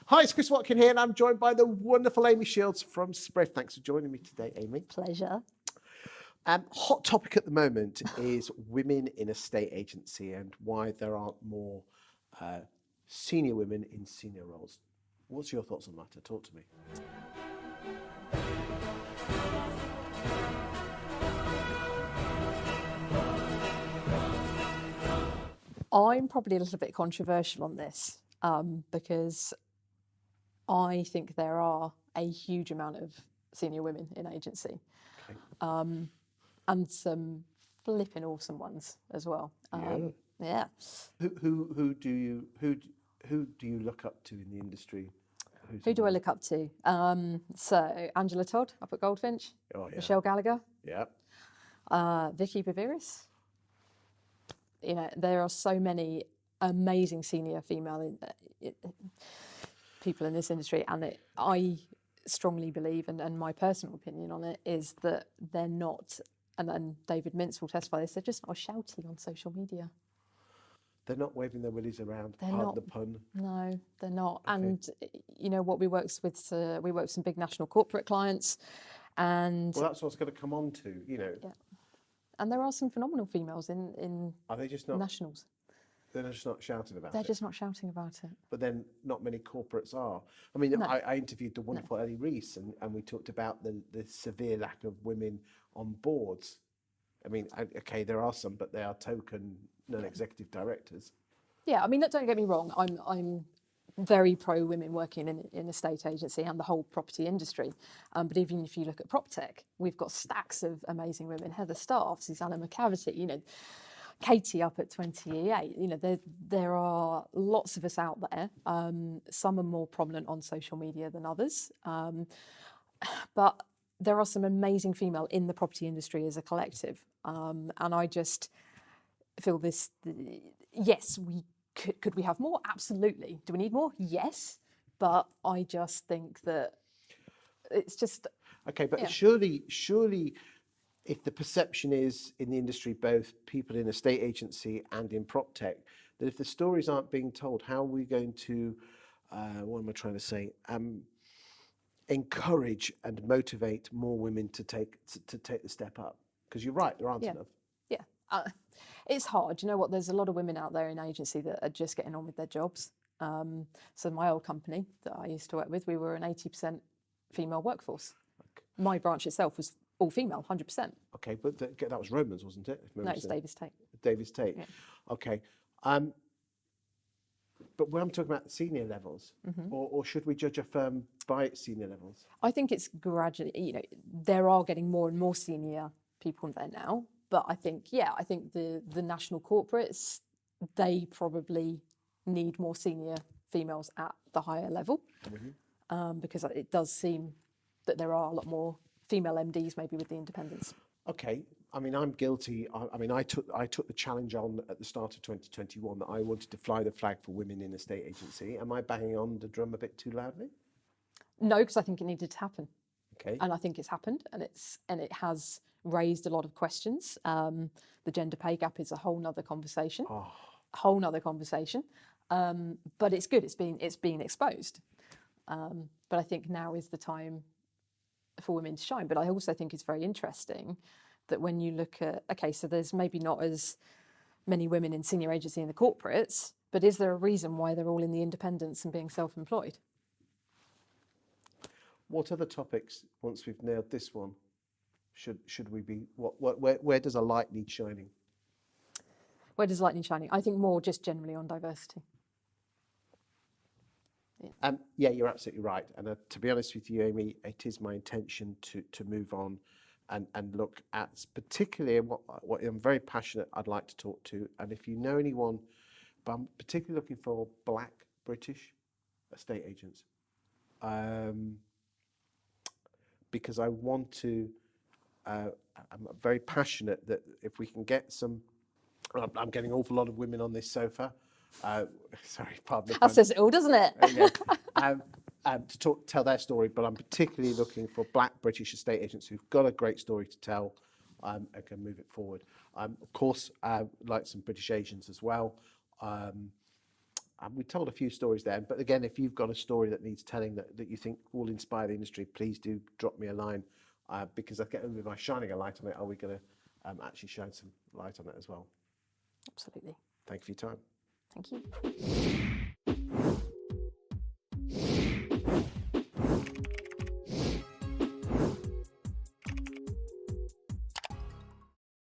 Hi, it's Chris Watkin here, and I'm joined by the wonderful Amy Shields from Sprift. Thanks for joining me today, Amy. Pleasure. Hot topic at the moment is women in a state agency and why there aren't more senior women in senior roles. What's your thoughts on that? Talk to me. I'm probably a little bit controversial on this because I think there are a huge amount of senior women in agency, and some flipping awesome ones as well. Yeah. Who do you look up to in the industry? Who do I look up to? So Angela Todd up at Goldfinch, Michelle Gallagher, Vicky Baviris. You know, there are so many amazing senior female people in this industry, and I strongly believe, and my personal opinion on it is that they're not, and David Mintz will testify this, they're just not shouty on social media. They're not waving their willies around, the pun. No, they're not. Okay. And you know what, we work with some big national corporate clients, and well, that's what's going to come on to, you know. Yeah. And there are some phenomenal females in Are they just not nationals? They're just not shouting about it. They're just not shouting about it. But then not many corporates are. I mean, no. I interviewed the wonderful Ellie Reese, and we talked about the severe lack of women on boards. I mean, okay, there are some, but they are token non-executive directors. Yeah, I mean, don't get me wrong. I'm very pro women working in a state agency and the whole property industry. But even if you look at Proptech, we've got stacks of amazing women. Heather Staff, Susanna McCavity, you know, Katie up at 28. You know, there are lots of us out there. Some are more prominent on social media than others. But there are some amazing female in the property industry as a collective. And I just feel this, yes, could we have more? Absolutely. Do we need more? Yes. But I just think that it's just... Okay, but surely, if the perception is in the industry, both people in a state agency and in Proptech, that if the stories aren't being told, how are we going to, what am I trying to say, encourage and motivate more women to take the step up? Because you're right, there aren't enough. Yeah. It's hard. You know what? There's a lot of women out there in agency that are just getting on with their jobs. So my old company that I used to work with, we were an 80% female workforce. Okay. My branch itself was all female, 100%. Okay, but that was Romans, wasn't it? No, it's Davis Tate. Davis Tate. Yeah. Okay. But when I'm talking about senior levels, or should we judge a firm by its senior levels? I think it's gradually, you know, there are getting more and more senior people there now. But I think the national corporates, they probably need more senior females at the higher level, because it does seem that there are a lot more female MDs maybe with the independents. Okay, I mean, I'm guilty. I took the challenge on at the start of 2021 that I wanted to fly the flag for women in a state agency. Am I banging on the drum a bit too loudly? No, because I think it needed to happen. Okay. And I think it's happened, and it has raised a lot of questions. The gender pay gap is a whole nother conversation. But it's good. It's being exposed. But I think now is the time for women to shine. But I also think it's very interesting that when you look at, okay, so there's maybe not as many women in senior agency in the corporates, but is there a reason why they're all in the independents and being self-employed? What other topics, once we've nailed this one, should we be, where does a light need shining? Where does light need shining? I think more just generally on diversity. Yeah, you're absolutely right. And to be honest with you, Amy, it is my intention to move on and look at particularly what I'm very passionate I'd like to talk to. And if you know anyone, but I'm particularly looking for Black British estate agents. Because I want to, I'm very passionate that if we can get some, I'm getting an awful lot of women on this sofa. Sorry, pardon me. That says it all, doesn't it? To tell their story, but I'm particularly looking for Black British estate agents who've got a great story to tell and can move it forward. Of course, like some British Asians as well. we told a few stories there, but again, if you've got a story that needs telling that you think will inspire the industry, please do drop me a line, because I get by shining a light on it, are we going to actually shine some light on it as well? Absolutely. Thank you for your time. Thank you.